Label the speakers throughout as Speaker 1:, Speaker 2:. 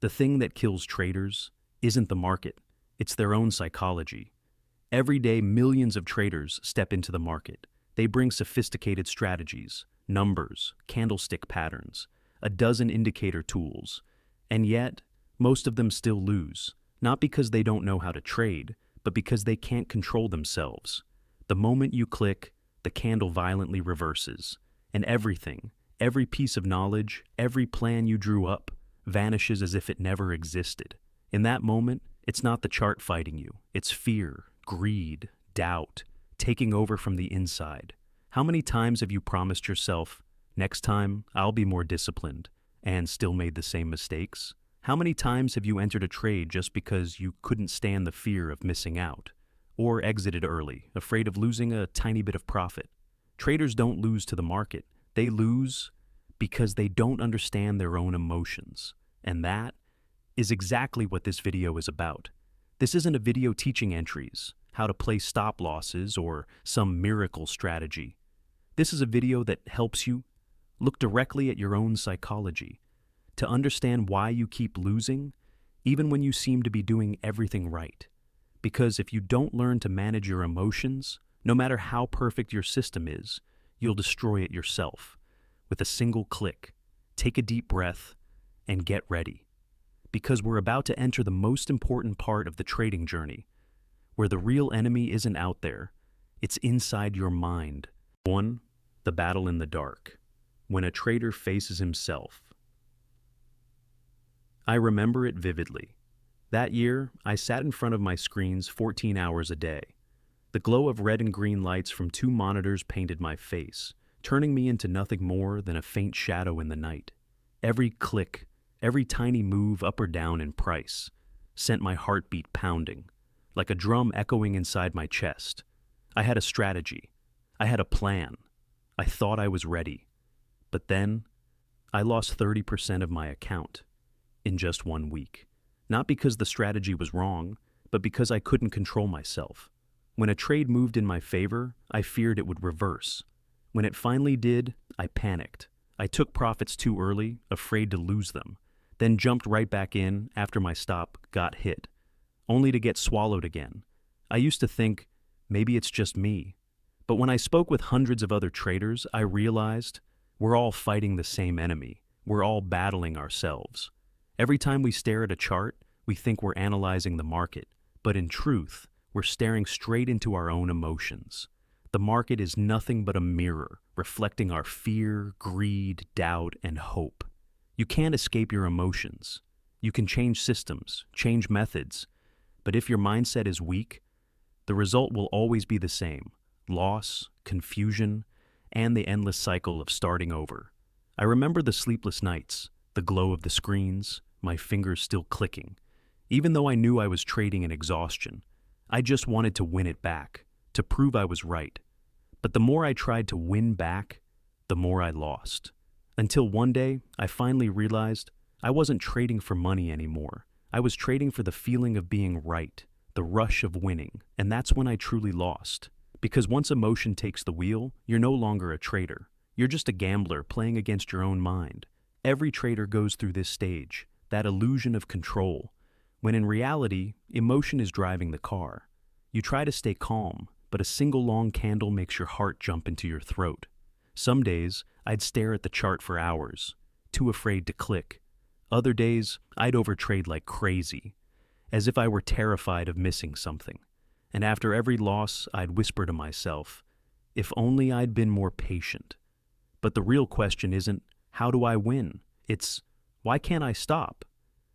Speaker 1: The thing that kills traders isn't the market, it's their own psychology. Every day, millions of traders step into the market. They bring sophisticated strategies, numbers, candlestick patterns, a dozen indicator tools, and yet, most of them still lose, not because they don't know how to trade, but because they can't control themselves. The moment you click, the candle violently reverses, and every piece of knowledge, every plan you drew up, vanishes as if it never existed. In that moment, it's not the chart fighting you, it's fear, greed, doubt, taking over from the inside. How many times have you promised yourself, next time I'll be more disciplined, and still made the same mistakes? How many times have you entered a trade just because you couldn't stand the fear of missing out? Or exited early, afraid of losing a tiny bit of profit? Traders don't lose to the market, they lose because they don't understand their own emotions. And that is exactly what this video is about. This isn't a video teaching entries, how to play stop losses, or some miracle strategy. This is a video that helps you look directly at your own psychology, to understand why you keep losing, even when you seem to be doing everything right. Because if you don't learn to manage your emotions, no matter how perfect your system is, you'll destroy it yourself. With a single click, take a deep breath, and get ready. Because we're about to enter the most important part of the trading journey, where the real enemy isn't out there, it's inside your mind. 1. The battle in the dark. When a trader faces himself. I remember it vividly. That year, I sat in front of my screens 14 hours a day. The glow of red and green lights from 2 monitors painted my face, turning me into nothing more than a faint shadow in the night. Every click, every tiny move up or down in price, sent my heartbeat pounding, like a drum echoing inside my chest. I had a strategy. I had a plan. I thought I was ready. But then, I lost 30% of my account in just 1 week. Not because the strategy was wrong, but because I couldn't control myself. When a trade moved in my favor, I feared it would reverse. When it finally did, I panicked. I took profits too early, afraid to lose them, then jumped right back in after my stop got hit, only to get swallowed again. I used to think, maybe it's just me. But when I spoke with hundreds of other traders, I realized we're all fighting the same enemy. We're all battling ourselves. Every time we stare at a chart, we think we're analyzing the market, but in truth, we're staring straight into our own emotions. The market is nothing but a mirror, reflecting our fear, greed, doubt, and hope. You can't escape your emotions. You can change systems, change methods, but if your mindset is weak, the result will always be the same: loss, confusion, and the endless cycle of starting over. I remember the sleepless nights, the glow of the screens, my fingers still clicking. Even though I knew I was trading in exhaustion, I just wanted to win it back, to prove I was right. But the more I tried to win back, the more I lost. Until one day, I finally realized I wasn't trading for money anymore. I was trading for the feeling of being right, the rush of winning, and that's when I truly lost. Because once emotion takes the wheel, you're no longer a trader. You're just a gambler playing against your own mind. Every trader goes through this stage, that illusion of control, when in reality, emotion is driving the car. You try to stay calm, but a single long candle makes your heart jump into your throat. Some days, I'd stare at the chart for hours, too afraid to click. Other days, I'd overtrade like crazy, as if I were terrified of missing something. And after every loss, I'd whisper to myself, if only I'd been more patient. But the real question isn't, how do I win? It's, why can't I stop?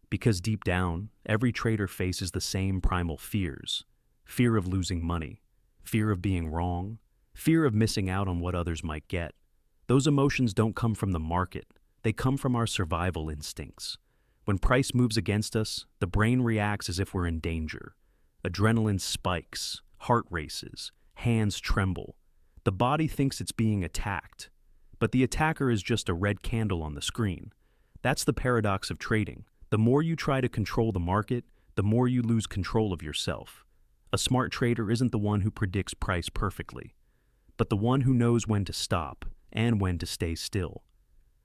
Speaker 1: Because deep down, every trader faces the same primal fears. Fear of losing money, fear of being wrong, fear of missing out on what others might get. Those emotions don't come from the market. They come from our survival instincts. When price moves against us, the brain reacts as if we're in danger. Adrenaline spikes, heart races, hands tremble. The body thinks it's being attacked, but the attacker is just a red candle on the screen. That's the paradox of trading. The more you try to control the market, the more you lose control of yourself. A smart trader isn't the one who predicts price perfectly, but the one who knows when to stop and when to stay still.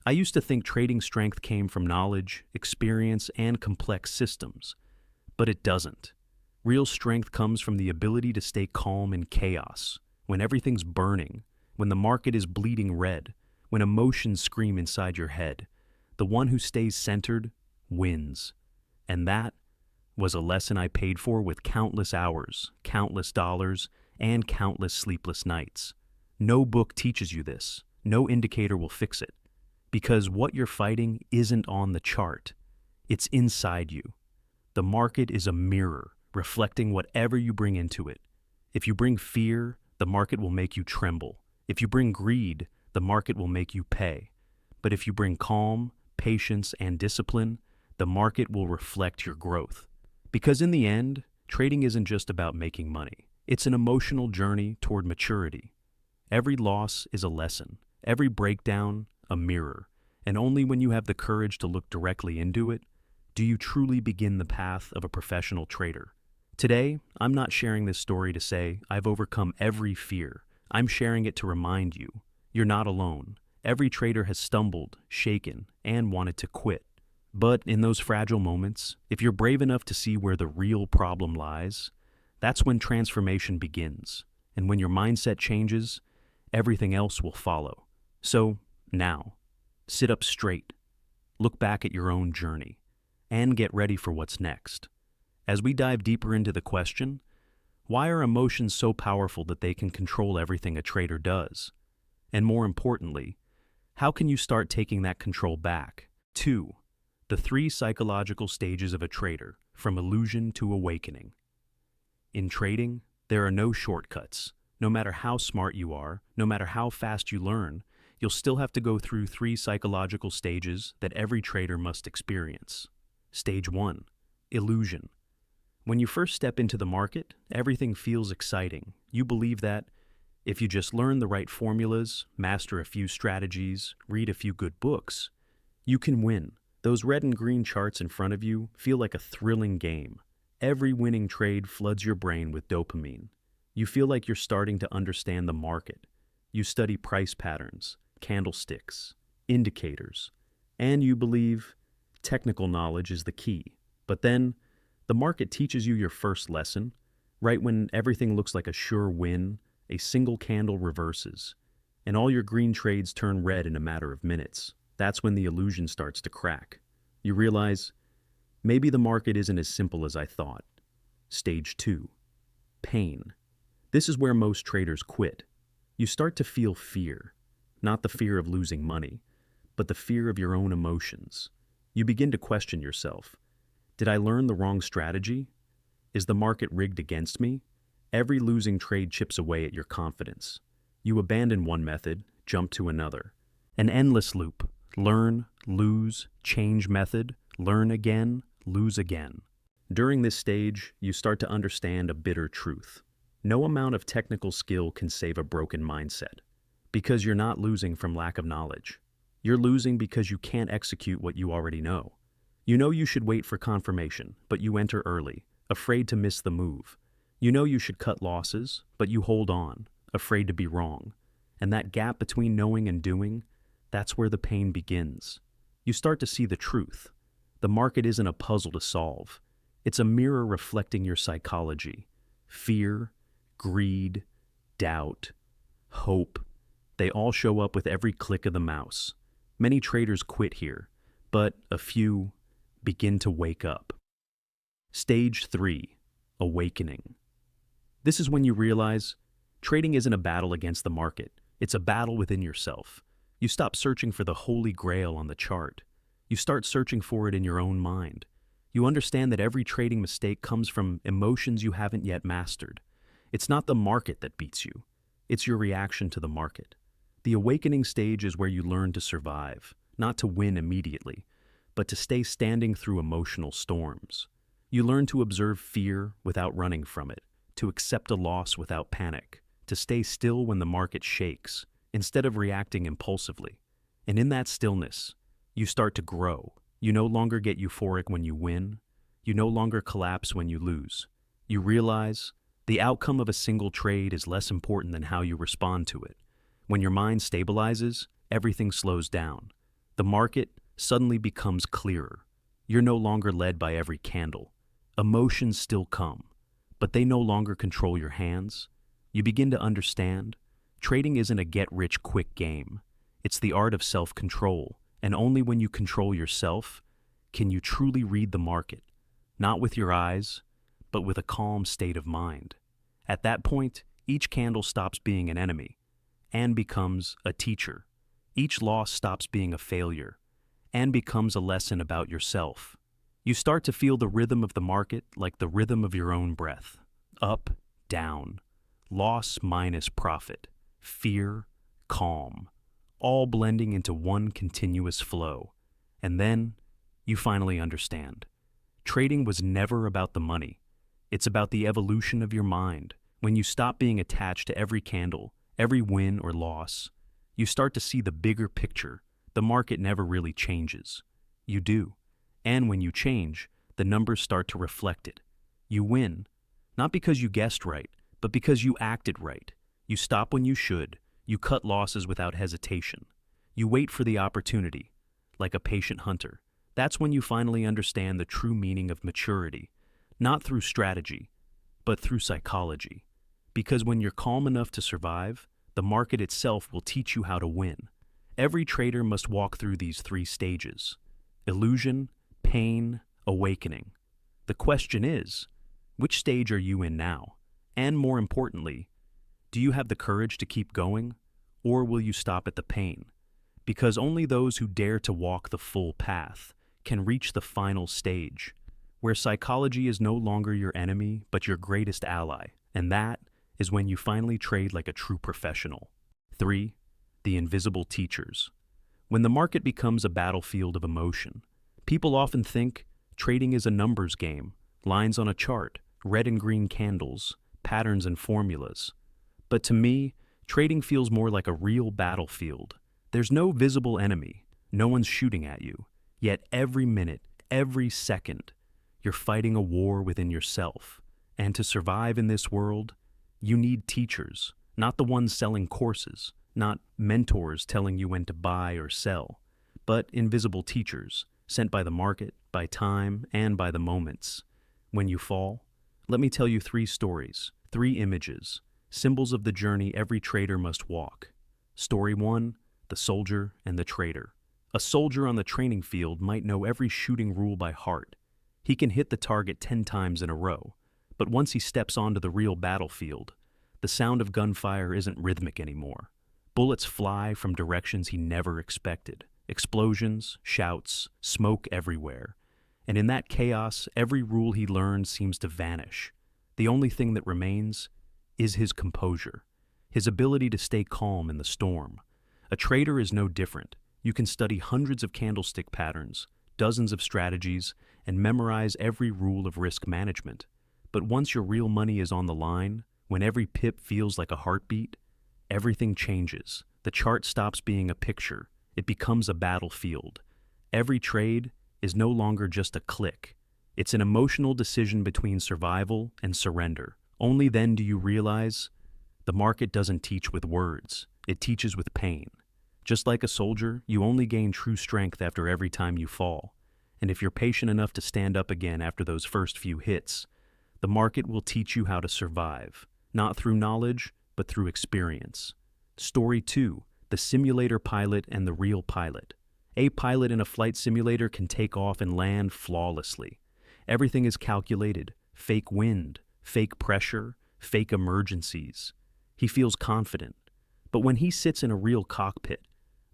Speaker 1: I used to think trading strength came from knowledge, experience, and complex systems, but it doesn't. Real strength comes from the ability to stay calm in chaos, when everything's burning, when the market is bleeding red, when emotions scream inside your head. The one who stays centered wins. And that was a lesson I paid for with countless hours, countless dollars, and countless sleepless nights. No book teaches you this. No indicator will fix it. Because what you're fighting isn't on the chart. It's inside you. The market is a mirror, reflecting whatever you bring into it. If you bring fear, the market will make you tremble. If you bring greed, the market will make you pay. But if you bring calm, patience, and discipline, the market will reflect your growth. Because in the end, trading isn't just about making money. It's an emotional journey toward maturity. Every loss is a lesson. Every breakdown, a mirror. And only when you have the courage to look directly into it, do you truly begin the path of a professional trader. Today, I'm not sharing this story to say I've overcome every fear. I'm sharing it to remind you, you're not alone. Every trader has stumbled, shaken, and wanted to quit. But in those fragile moments, if you're brave enough to see where the real problem lies, that's when transformation begins. And when your mindset changes, everything else will follow. So, now, sit up straight, look back at your own journey, and get ready for what's next. As we dive deeper into the question, why are emotions so powerful that they can control everything a trader does? And more importantly, how can you start taking that control back? 2. The 3 psychological stages of a trader, from illusion to awakening. In trading, there are no shortcuts. No matter how smart you are, no matter how fast you learn, you'll still have to go through 3 psychological stages that every trader must experience. Stage 1. Illusion. When you first step into the market, everything feels exciting. You believe that if you just learn the right formulas, master a few strategies, read a few good books, you can win. Those red and green charts in front of you feel like a thrilling game. Every winning trade floods your brain with dopamine. You feel like you're starting to understand the market. You study price patterns, candlesticks, indicators, and you believe technical knowledge is the key. But then, the market teaches you your first lesson. Right when everything looks like a sure win, a single candle reverses, and all your green trades turn red in a matter of minutes. That's when the illusion starts to crack. You realize, maybe the market isn't as simple as I thought. Stage 2. Pain. This is where most traders quit. You start to feel fear. Not the fear of losing money, but the fear of your own emotions. You begin to question yourself. Did I learn the wrong strategy? Is the market rigged against me? Every losing trade chips away at your confidence. You abandon one method, jump to another. An endless loop. Learn, lose, change method, learn again, lose again. During this stage, you start to understand a bitter truth. No amount of technical skill can save a broken mindset. Because you're not losing from lack of knowledge. You're losing because you can't execute what you already know. You know you should wait for confirmation, but you enter early, afraid to miss the move. You know you should cut losses, but you hold on, afraid to be wrong. And that gap between knowing and doing, that's where the pain begins. You start to see the truth. The market isn't a puzzle to solve. It's a mirror reflecting your psychology. Fear, greed, doubt, hope. They all show up with every click of the mouse. Many traders quit here, but a few begin to wake up. Stage 3. Awakening. This is when you realize trading isn't a battle against the market. It's a battle within yourself. You stop searching for the holy grail on the chart. You start searching for it in your own mind. You understand that every trading mistake comes from emotions you haven't yet mastered. It's not the market that beats you. It's your reaction to the market. The awakening stage is where you learn to survive, not to win immediately, but to stay standing through emotional storms. You learn to observe fear without running from it, to accept a loss without panic, to stay still when the market shakes, instead of reacting impulsively. And in that stillness, you start to grow. You no longer get euphoric when you win. You no longer collapse when you lose. You realize the outcome of a single trade is less important than how you respond to it. When your mind stabilizes, everything slows down. The market suddenly becomes clearer. You're no longer led by every candle. Emotions still come, but they no longer control your hands. You begin to understand trading isn't a get-rich-quick game. It's the art of self-control, and only when you control yourself can you truly read the market, not with your eyes, but with a calm state of mind. At that point, each candle stops being an enemy and becomes a teacher. Each loss stops being a failure and becomes a lesson about yourself. You start to feel the rhythm of the market like the rhythm of your own breath. Up, down, loss minus profit, fear, calm, all blending into one continuous flow. And then you finally understand. Trading was never about the money. It's about the evolution of your mind. When you stop being attached to every candle, every win or loss, you start to see the bigger picture. The market never really changes. You do. And when you change, the numbers start to reflect it. You win, not because you guessed right, but because you acted right. You stop when you should. You cut losses without hesitation. You wait for the opportunity, like a patient hunter. That's when you finally understand the true meaning of maturity, not through strategy, but through psychology. Because when you're calm enough to survive, the market itself will teach you how to win. Every trader must walk through these three stages: illusion, pain, awakening. The question is, which stage are you in now? And more importantly, do you have the courage to keep going, or will you stop at the pain? Because only those who dare to walk the full path can reach the final stage, where psychology is no longer your enemy, but your greatest ally. And that is when you finally trade like a true professional. 3. The invisible teachers. When the market becomes a battlefield of emotion, people often think trading is a numbers game, lines on a chart, red and green candles, patterns and formulas. But to me, trading feels more like a real battlefield. There's no visible enemy, no one's shooting at you, yet every minute, every second, you're fighting a war within yourself. And to survive in this world, you need teachers, not the ones selling courses, not mentors telling you when to buy or sell, but invisible teachers sent by the market, by time, and by the moments. When you fall, let me tell you 3 stories, 3 images, symbols of the journey every trader must walk. Story 1, the soldier and the trader. A soldier on the training field might know every shooting rule by heart. He can hit the target 10 times in a row. But once he steps onto the real battlefield, the sound of gunfire isn't rhythmic anymore. Bullets fly from directions he never expected. Explosions, shouts, smoke everywhere. And in that chaos, every rule he learned seems to vanish. The only thing that remains is his composure, his ability to stay calm in the storm. A trader is no different. You can study hundreds of candlestick patterns, dozens of strategies, and memorize every rule of risk management. But once your real money is on the line, when every pip feels like a heartbeat, everything changes. The chart stops being a picture. It becomes a battlefield. Every trade is no longer just a click. It's an emotional decision between survival and surrender. Only then do you realize the market doesn't teach with words. It teaches with pain. Just like a soldier, you only gain true strength after every time you fall. And if you're patient enough to stand up again after those first few hits, the market will teach you how to survive, not through knowledge, but through experience. Story 2, the simulator pilot and the real pilot. A pilot in a flight simulator can take off and land flawlessly. Everything is calculated: fake wind, fake pressure, fake emergencies. He feels confident. But when he sits in a real cockpit,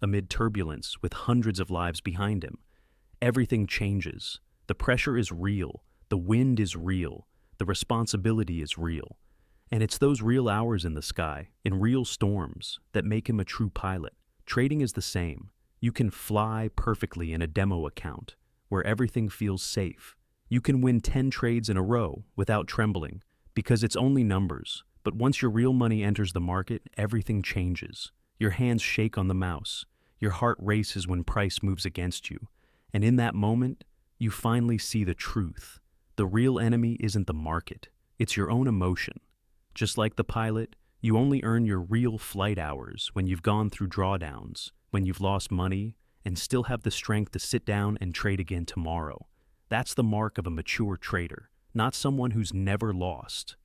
Speaker 1: amid turbulence with hundreds of lives behind him, everything changes. The pressure is real, the wind is real, the responsibility is real. And it's those real hours in the sky, in real storms, that make him a true pilot. Trading is the same. You can fly perfectly in a demo account, where everything feels safe. You can win 10 trades in a row without trembling, because it's only numbers. But once your real money enters the market, everything changes. Your hands shake on the mouse. Your heart races when price moves against you. And in that moment, you finally see the truth. The real enemy isn't the market. It's your own emotion. Just like the pilot, you only earn your real flight hours when you've gone through drawdowns, when you've lost money, and still have the strength to sit down and trade again tomorrow. That's the mark of a mature trader, not someone who's never lost,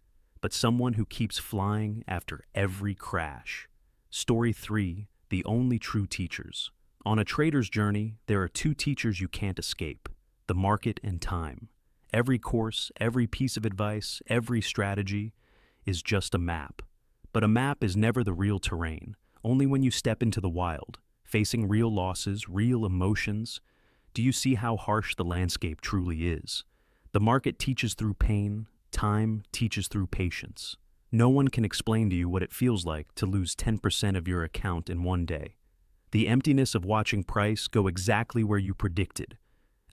Speaker 1: but someone who keeps flying after every crash. Story 3, the only true teachers. On a trader's journey, there are two teachers you can't escape: the market and time. Every course, every piece of advice, every strategy is just a map. But a map is never the real terrain. Only when you step into the wild, facing real losses, real emotions, do you see how harsh the landscape truly is. The market teaches through pain, time teaches through patience. No one can explain to you what it feels like to lose 10% of your account in one day. The emptiness of watching price go exactly where you predicted,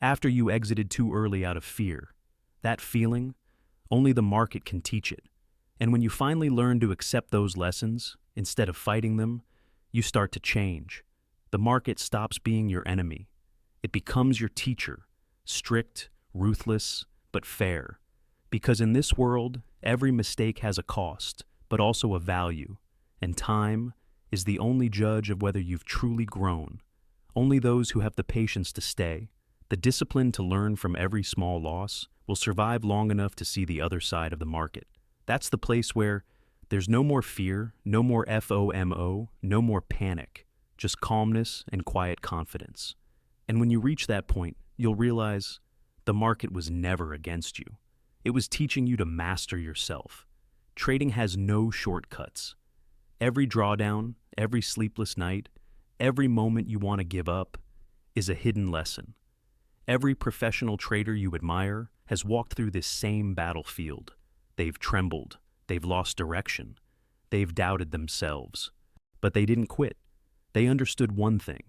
Speaker 1: after you exited too early out of fear. That feeling, only the market can teach it. And when you finally learn to accept those lessons, instead of fighting them, you start to change. The market stops being your enemy. It becomes your teacher, strict, ruthless, but fair. Because in this world, every mistake has a cost, but also a value, and time is the only judge of whether you've truly grown. Only those who have the patience to stay, the discipline to learn from every small loss, will survive long enough to see the other side of the market. That's the place where there's no more fear, no more FOMO, no more panic, just calmness and quiet confidence. And when you reach that point, you'll realize the market was never against you. It was teaching you to master yourself. Trading has no shortcuts. Every drawdown, every sleepless night, every moment you want to give up is a hidden lesson. Every professional trader you admire has walked through this same battlefield. They've trembled, they've lost direction, they've doubted themselves. But they didn't quit. They understood one thing: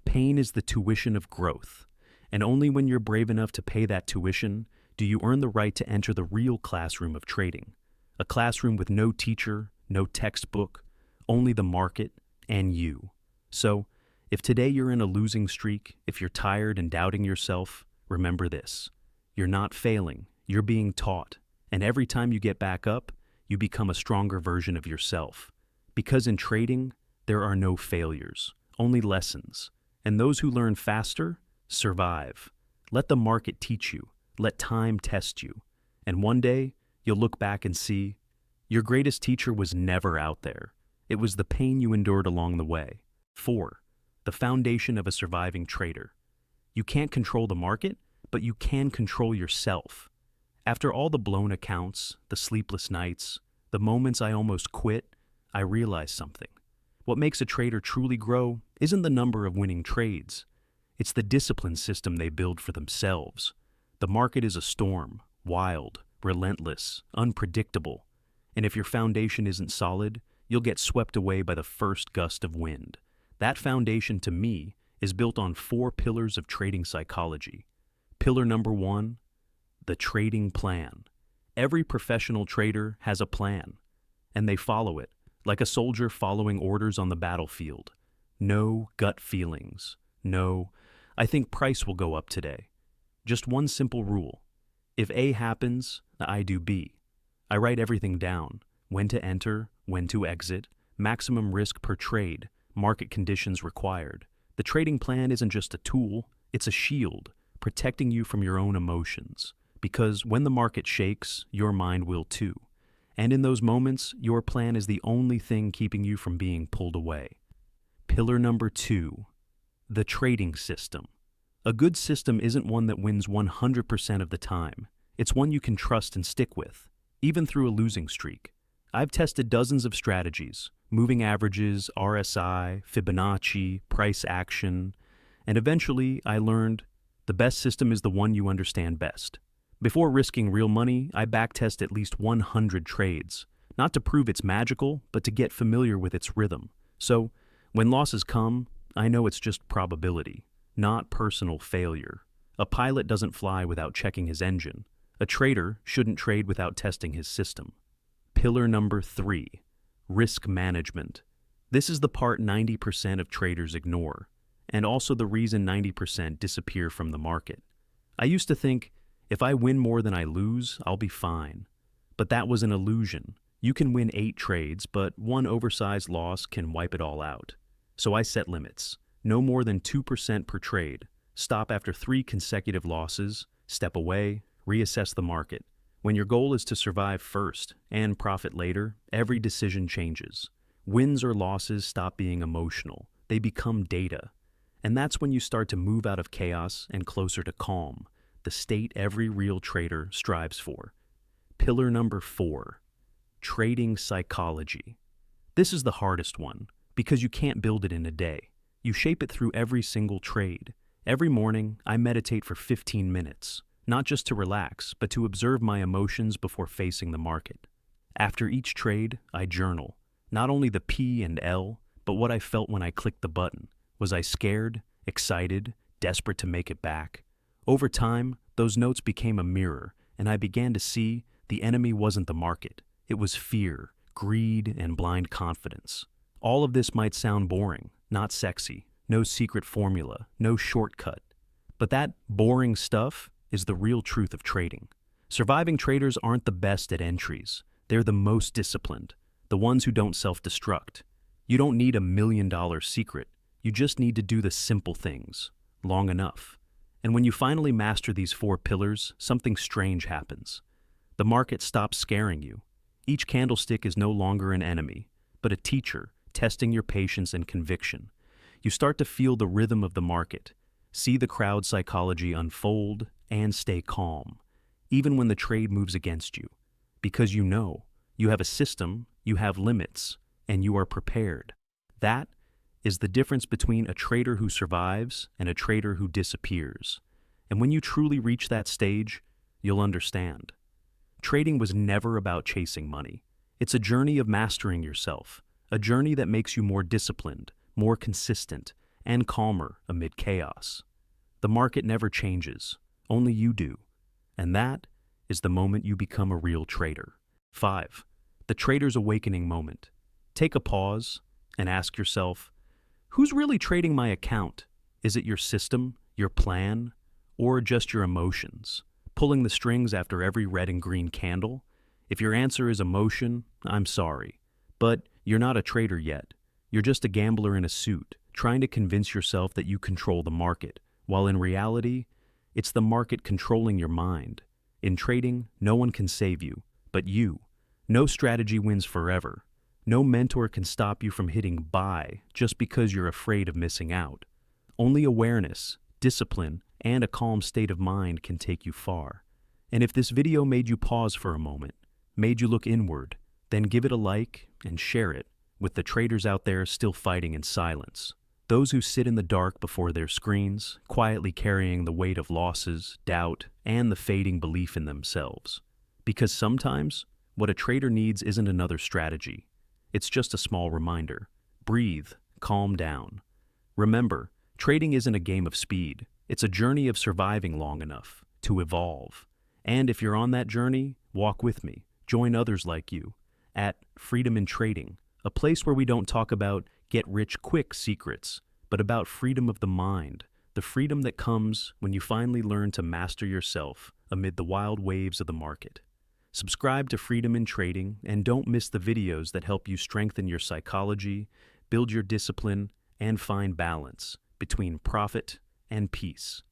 Speaker 1: pain is the tuition of growth, and only when you're brave enough to pay that tuition do you earn the right to enter the real classroom of trading. A classroom with no teacher, no textbook, only the market and you. So, if today you're in a losing streak, if you're tired and doubting yourself, remember this: you're not failing, you're being taught. And every time you get back up, you become a stronger version of yourself. Because in trading, there are no failures, only lessons. And those who learn faster survive. Let the market teach you. Let time test you. And one day, you'll look back and see your greatest teacher was never out there. It was the pain you endured along the way. 4. The foundation of a surviving trader. You can't control the market, but you can control yourself. After all the blown accounts, the sleepless nights, the moments I almost quit, I realized something. What makes a trader truly grow isn't the number of winning trades. It's the discipline system they build for themselves. The market is a storm, wild, relentless, unpredictable. And if your foundation isn't solid, you'll get swept away by the first gust of wind. That foundation, to me, is built on 4 pillars of trading psychology. Pillar number 1, the trading plan. Every professional trader has a plan, and they follow it, like a soldier following orders on the battlefield. No gut feelings. No, I think price will go up today. Just one simple rule: if A happens, I do B. I write everything down: when to enter, when to exit, maximum risk per trade, market conditions required. The trading plan isn't just a tool, it's a shield, protecting you from your own emotions. Because when the market shakes, your mind will too. And in those moments, your plan is the only thing keeping you from being pulled away. Pillar number 2, the trading system. A good system isn't one that wins 100% of the time. It's one you can trust and stick with, even through a losing streak. I've tested dozens of strategies: moving averages, RSI, Fibonacci, price action, and eventually I learned the best system is the one you understand best. Before risking real money, I backtest at least 100 trades, not to prove it's magical, but to get familiar with its rhythm. So, when losses come, I know it's just probability, not personal failure. A pilot doesn't fly without checking his engine. A trader shouldn't trade without testing his system. Pillar number 3, risk management. This is the part 90% of traders ignore, and also the reason 90% disappear from the market. I used to think, if I win more than I lose, I'll be fine. But that was an illusion. You can win 8 trades, but one oversized loss can wipe it all out. So I set limits. no more than 2% per trade. Stop after 3 consecutive losses, step away, reassess the market. When your goal is to survive first and profit later, every decision changes. Wins or losses stop being emotional. They become data. And that's when you start to move out of chaos and closer to calm, the state every real trader strives for. Pillar number 4, trading psychology. This is the hardest one because you can't build it in a day. You shape it through every single trade. Every morning, I meditate for 15 minutes, not just to relax, but to observe my emotions before facing the market. After each trade, I journal, not only the P and L, but what I felt when I clicked the button. Was I scared, excited, desperate to make it back? Over time, those notes became a mirror, and I began to see the enemy wasn't the market. It was fear, greed, and blind confidence. All of this might sound boring, not sexy, no secret formula, no shortcut. But that boring stuff is the real truth of trading. Surviving traders aren't the best at entries. They're the most disciplined, the ones who don't self-destruct. You don't need $1 million secret. You just need to do the simple things, long enough. And when you finally master these 4 pillars, something strange happens. The market stops scaring you. Each candlestick is no longer an enemy, but a teacher testing your patience and conviction. You start to feel the rhythm of the market, see the crowd psychology unfold, and stay calm, even when the trade moves against you. Because you know, you have a system, you have limits, and you are prepared. That is the difference between a trader who survives and a trader who disappears. And when you truly reach that stage, you'll understand. Trading was never about chasing money. It's a journey of mastering yourself, a journey that makes you more disciplined, more consistent, and calmer amid chaos. The market never changes, only you do. And that is the moment you become a real trader. 5. The trader's awakening moment. Take a pause and ask yourself, who's really trading my account? Is it your system, your plan, or just your emotions? Pulling the strings after every red and green candle? If your answer is emotion, I'm sorry. But you're not a trader yet. You're just a gambler in a suit, trying to convince yourself that you control the market, while in reality, it's the market controlling your mind. In trading, no one can save you, but you. No strategy wins forever. No mentor can stop you from hitting buy just because you're afraid of missing out. Only awareness, discipline, and a calm state of mind can take you far. And if this video made you pause for a moment, made you look inward, then give it a like and share it with the traders out there still fighting in silence. Those who sit in the dark before their screens, quietly carrying the weight of losses, doubt, and the fading belief in themselves. Because sometimes, what a trader needs isn't another strategy. It's just a small reminder. Breathe, calm down. Remember, trading isn't a game of speed. It's a journey of surviving long enough to evolve. And if you're on that journey, walk with me. Join others like you at Freedom in Trading, a place where we don't talk about get-rich-quick secrets, but about freedom of the mind, the freedom that comes when you finally learn to master yourself amid the wild waves of the market. Subscribe to Freedom in Trading and don't miss the videos that help you strengthen your psychology, build your discipline, and find balance between profit and peace.